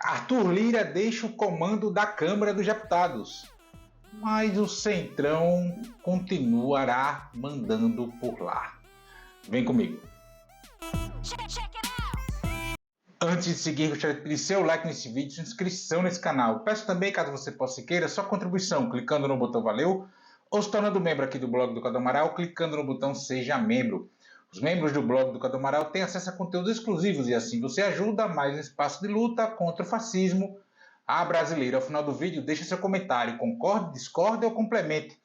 Arthur Lira deixa o comando da Câmara dos Deputados, mas o Centrão continuará mandando por lá. Vem comigo. Antes de seguir, gostaria de pedir seu like nesse vídeo, sua inscrição nesse canal. Peço também, caso você possa e queira, sua contribuição clicando no botão valeu ou se tornando membro aqui do blog do Cadu Amaral, clicando no botão seja membro. Os membros do blog do Cadu Amaral têm acesso a conteúdos exclusivos e assim você ajuda mais um espaço de luta contra o fascismo à brasileira. Ao final do vídeo, deixe seu comentário, concorde, discorde ou complemente.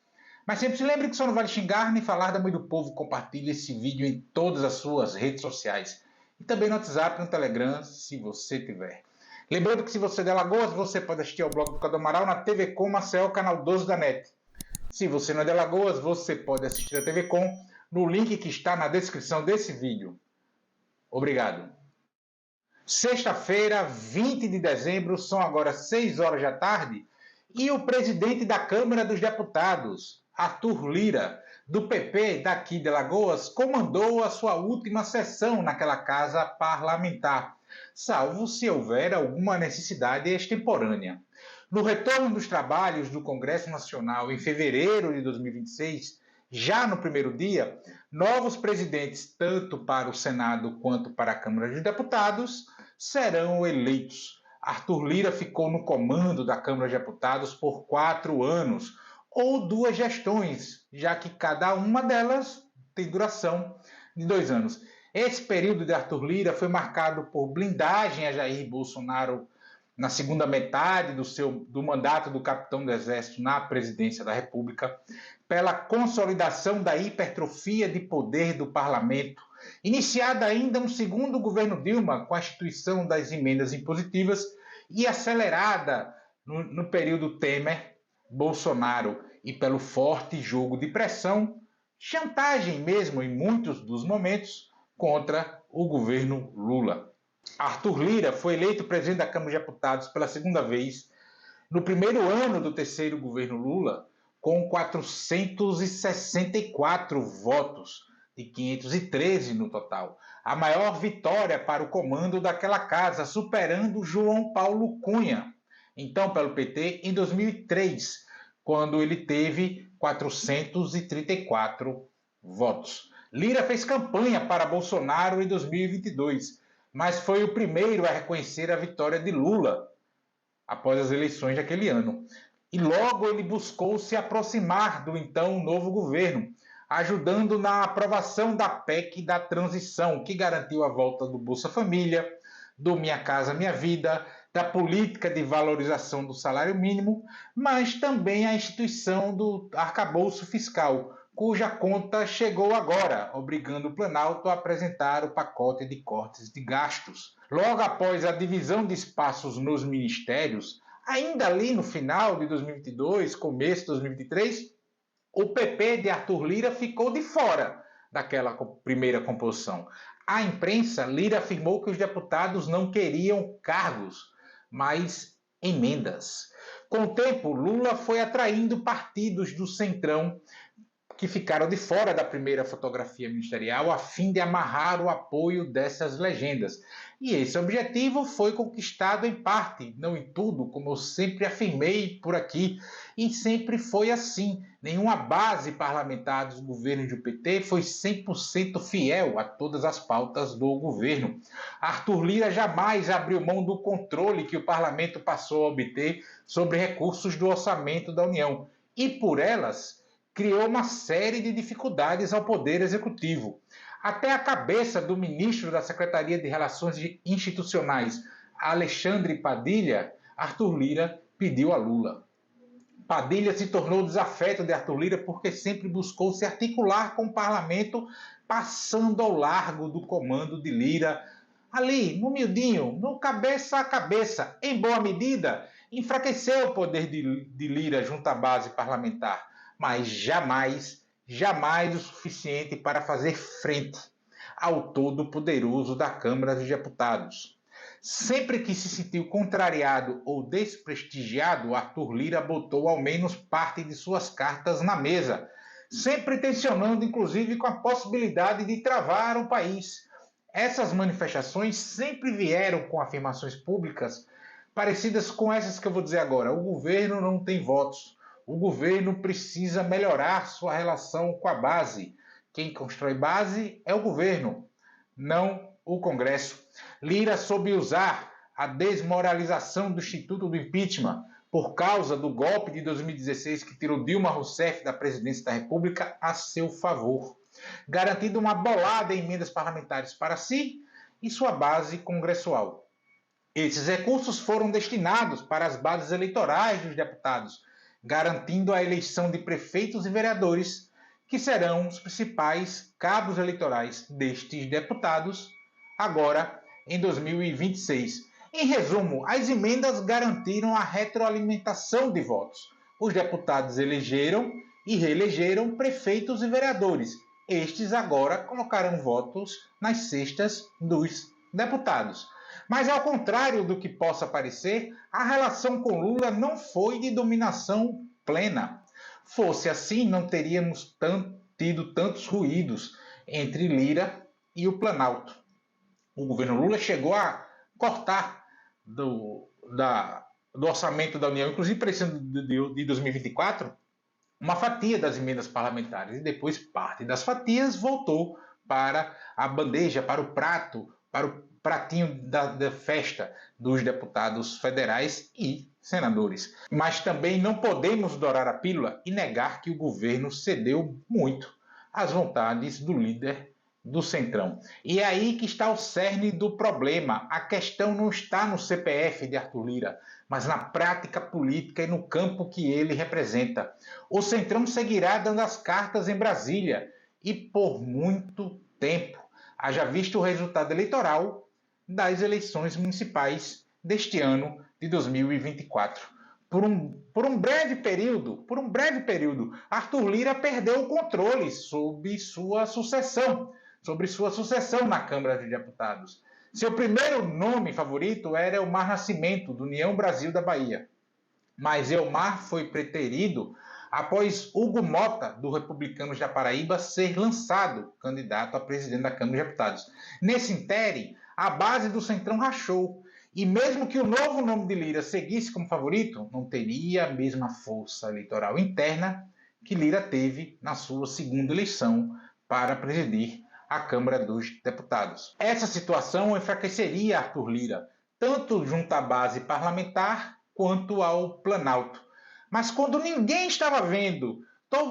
Mas sempre se lembre que só não vale xingar nem falar da mãe do povo. Compartilhe esse vídeo em todas as suas redes sociais. E também no WhatsApp e no Telegram, se você tiver. Lembrando que se você é de Alagoas, você pode assistir ao blog do Cadu Amaral na TV Com Maceió, canal 12 da NET. Se você não é de Alagoas, você pode assistir a TV Com no link que está na descrição desse vídeo. Obrigado. Sexta-feira, 20 de dezembro, são agora 6 horas da tarde, e o presidente da Câmara dos Deputados, Arthur Lira, do PP daqui de Alagoas, comandou a sua última sessão naquela casa parlamentar, salvo se houver alguma necessidade extemporânea. No retorno dos trabalhos do Congresso Nacional em fevereiro de 2026, já no primeiro dia, novos presidentes, tanto para o Senado quanto para a Câmara dos Deputados, serão eleitos. Arthur Lira ficou no comando da Câmara dos Deputados por 4 anos, ou 2 gestões, já que cada uma delas tem duração de 2 anos. Esse período de Arthur Lira foi marcado por blindagem a Jair Bolsonaro na segunda metade do mandato do capitão do Exército na presidência da República, pela consolidação da hipertrofia de poder do parlamento, iniciada ainda no segundo governo Dilma, com a instituição das emendas impositivas, e acelerada no período Temer-Bolsonaro, e pelo forte jogo de pressão, chantagem mesmo em muitos dos momentos, contra o governo Lula. Arthur Lira foi eleito presidente da Câmara dos Deputados pela segunda vez no primeiro ano do terceiro governo Lula, com 464 votos, de 513 no total. A maior vitória para o comando daquela casa, superando João Paulo Cunha, então pelo PT, em 2003, quando ele teve 434 votos. Lira fez campanha para Bolsonaro em 2022, mas foi o primeiro a reconhecer a vitória de Lula após as eleições daquele ano. E logo ele buscou se aproximar do então novo governo, ajudando na aprovação da PEC da transição, que garantiu a volta do Bolsa Família, do Minha Casa Minha Vida, da política de valorização do salário mínimo, mas também a instituição do arcabouço fiscal, cuja conta chegou agora, obrigando o Planalto a apresentar o pacote de cortes de gastos. Logo após a divisão de espaços nos ministérios, ainda ali no final de 2022, começo de 2023, o PP de Arthur Lira ficou de fora daquela primeira composição. À imprensa, Lira afirmou que os deputados não queriam cargos, mas emendas. Com o tempo, Lula foi atraindo partidos do Centrão que ficaram de fora da primeira fotografia ministerial a fim de amarrar o apoio dessas legendas. E esse objetivo foi conquistado em parte, não em tudo, como eu sempre afirmei por aqui, e sempre foi assim. Nenhuma base parlamentar dos governos do PT foi 100% fiel a todas as pautas do governo. Arthur Lira jamais abriu mão do controle que o parlamento passou a obter sobre recursos do orçamento da União, e por elas criou uma série de dificuldades ao Poder Executivo. Até a cabeça do ministro da Secretaria de Relações Institucionais, Alexandre Padilha, Arthur Lira pediu a Lula. Padilha se tornou desafeto de Arthur Lira porque sempre buscou se articular com o parlamento, passando ao largo do comando de Lira, ali, no miudinho, no cabeça a cabeça. Em boa medida, enfraqueceu o poder de Lira junto à base parlamentar, mas jamais o suficiente para fazer frente ao todo-poderoso da Câmara dos Deputados. Sempre que se sentiu contrariado ou desprestigiado, Arthur Lira botou ao menos parte de suas cartas na mesa, sempre tensionando inclusive com a possibilidade de travar o país. Essas manifestações sempre vieram com afirmações públicas parecidas com essas que eu vou dizer agora. O governo não tem votos. O governo precisa melhorar sua relação com a base. Quem constrói base é o governo, não o Congresso. Lira soube usar a desmoralização do Instituto do Impeachment por causa do golpe de 2016 que tirou Dilma Rousseff da presidência da República a seu favor, garantindo uma bolada em emendas parlamentares para si e sua base congressual. Esses recursos foram destinados para as bases eleitorais dos deputados, garantindo a eleição de prefeitos e vereadores, que serão os principais cabos eleitorais destes deputados, agora em 2026. Em resumo, as emendas garantiram a retroalimentação de votos. Os deputados elegeram e reelegeram prefeitos e vereadores. Estes agora colocarão votos nas cestas dos deputados. Mas, ao contrário do que possa parecer, a relação com Lula não foi de dominação plena. Fosse assim, não teríamos tido tantos ruídos entre Lira e o Planalto. O governo Lula chegou a cortar do orçamento da União, inclusive para esse ano de 2024, uma fatia das emendas parlamentares, e depois parte das fatias voltou para a bandeja, para o prato, para o pratinho da festa dos deputados federais e senadores. Mas também não podemos dourar a pílula e negar que o governo cedeu muito às vontades do líder do Centrão. E é aí que está o cerne do problema. A questão não está no CPF de Arthur Lira, mas na prática política e no campo que ele representa. O Centrão seguirá dando as cartas em Brasília e por muito tempo. Haja visto o resultado eleitoral das eleições municipais deste ano de 2024. Por um breve período, Arthur Lira perdeu o controle sobre sua sucessão na Câmara de Deputados. Seu primeiro nome favorito era Elmar Nascimento, do União Brasil da Bahia. Mas Elmar foi preterido após Hugo Mota, do Republicanos da Paraíba, ser lançado candidato a presidente da Câmara de Deputados. Nesse ínterim, a base do Centrão rachou. E mesmo que o novo nome de Lira seguisse como favorito, não teria a mesma força eleitoral interna que Lira teve na sua segunda eleição para presidir a Câmara dos Deputados. Essa situação enfraqueceria Arthur Lira, tanto junto à base parlamentar quanto ao Planalto. Mas quando ninguém estava vendo,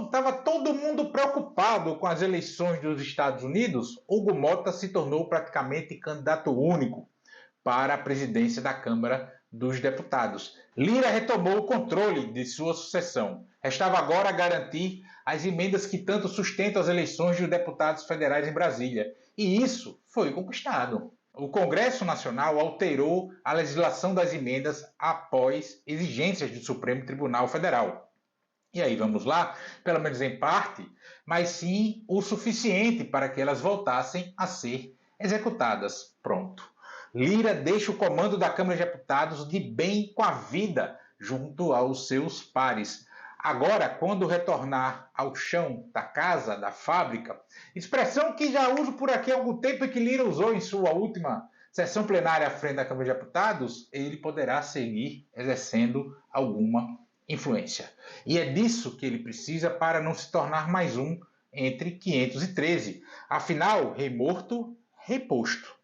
estava todo mundo preocupado com as eleições dos Estados Unidos, Hugo Mota se tornou praticamente candidato único para a presidência da Câmara dos Deputados. Lira retomou o controle de sua sucessão. Restava agora garantir as emendas que tanto sustentam as eleições dos deputados federais em Brasília. E isso foi conquistado. O Congresso Nacional alterou a legislação das emendas após exigências do Supremo Tribunal Federal. E aí vamos lá, pelo menos em parte, mas sim o suficiente para que elas voltassem a ser executadas. Pronto. Lira deixa o comando da Câmara de Deputados de bem com a vida junto aos seus pares. Agora, quando retornar ao chão da casa, da fábrica, expressão que já uso por aqui há algum tempo e que Lira usou em sua última sessão plenária à frente da Câmara de Deputados, ele poderá seguir exercendo alguma influência. E é disso que ele precisa para não se tornar mais um entre 513. Afinal, rei morto, rei posto.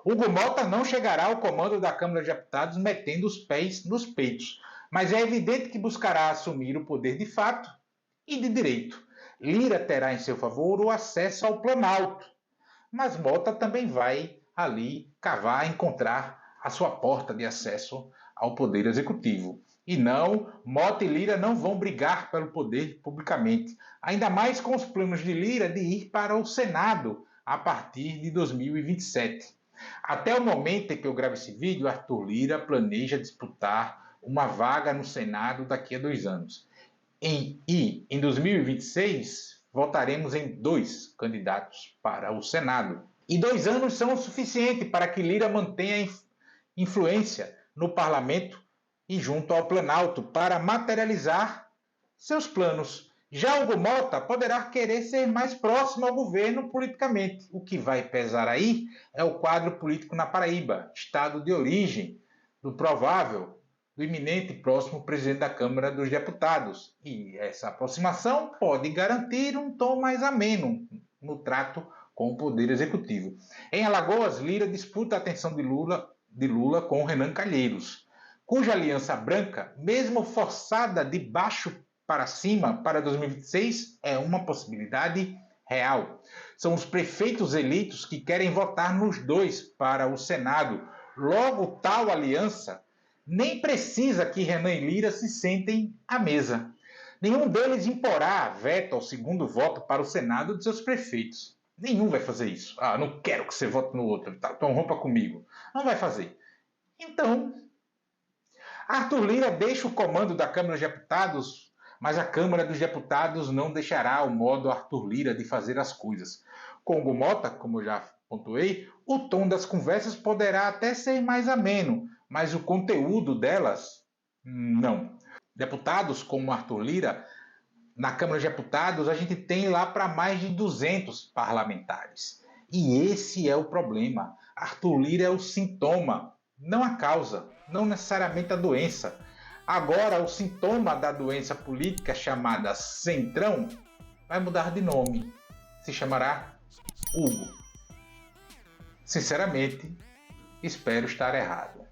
Hugo Mota não chegará ao comando da Câmara de Deputados metendo os pés nos peitos, mas é evidente que buscará assumir o poder de fato e de direito. Lira terá em seu favor o acesso ao Planalto, mas Mota também vai ali cavar, encontrar a sua porta de acesso ao Poder Executivo. E não, Mota e Lira não vão brigar pelo poder publicamente, ainda mais com os planos de Lira de ir para o Senado a partir de 2027. Até o momento em que eu gravo esse vídeo, Arthur Lira planeja disputar uma vaga no Senado daqui a 2 anos. Em 2026, votaremos em 2 candidatos para o Senado. E 2 anos são o suficiente para que Lira mantenha influência no parlamento e junto ao Planalto para materializar seus planos. Já Hugo Mota poderá querer ser mais próximo ao governo politicamente. O que vai pesar aí é o quadro político na Paraíba, estado de origem do provável do iminente próximo presidente da Câmara dos Deputados. E essa aproximação pode garantir um tom mais ameno no trato com o Poder Executivo. Em Alagoas, Lira disputa a atenção de Lula com Renan Calheiros, cuja aliança branca, mesmo forçada de baixo para cima para 2026, é uma possibilidade real. São os prefeitos eleitos que querem votar nos dois para o Senado. Logo, tal aliança nem precisa que Renan e Lira se sentem à mesa. Nenhum deles imporá veto ao segundo voto para o Senado de seus prefeitos. Nenhum vai fazer isso. Não quero que você vote no outro, então rompa comigo. Não vai fazer. Então, Arthur Lira deixa o comando da Câmara dos Deputados, mas a Câmara dos Deputados não deixará o modo Arthur Lira de fazer as coisas. Com Hugo Mota, como eu já pontuei, o tom das conversas poderá até ser mais ameno, mas o conteúdo delas, não. Deputados como Arthur Lira, na Câmara dos Deputados, a gente tem lá para mais de 200 parlamentares. E esse é o problema. Arthur Lira é o sintoma, não a causa, não necessariamente a doença. Agora, o sintoma da doença política chamada Centrão vai mudar de nome. Se chamará Hugo. Sinceramente, espero estar errado.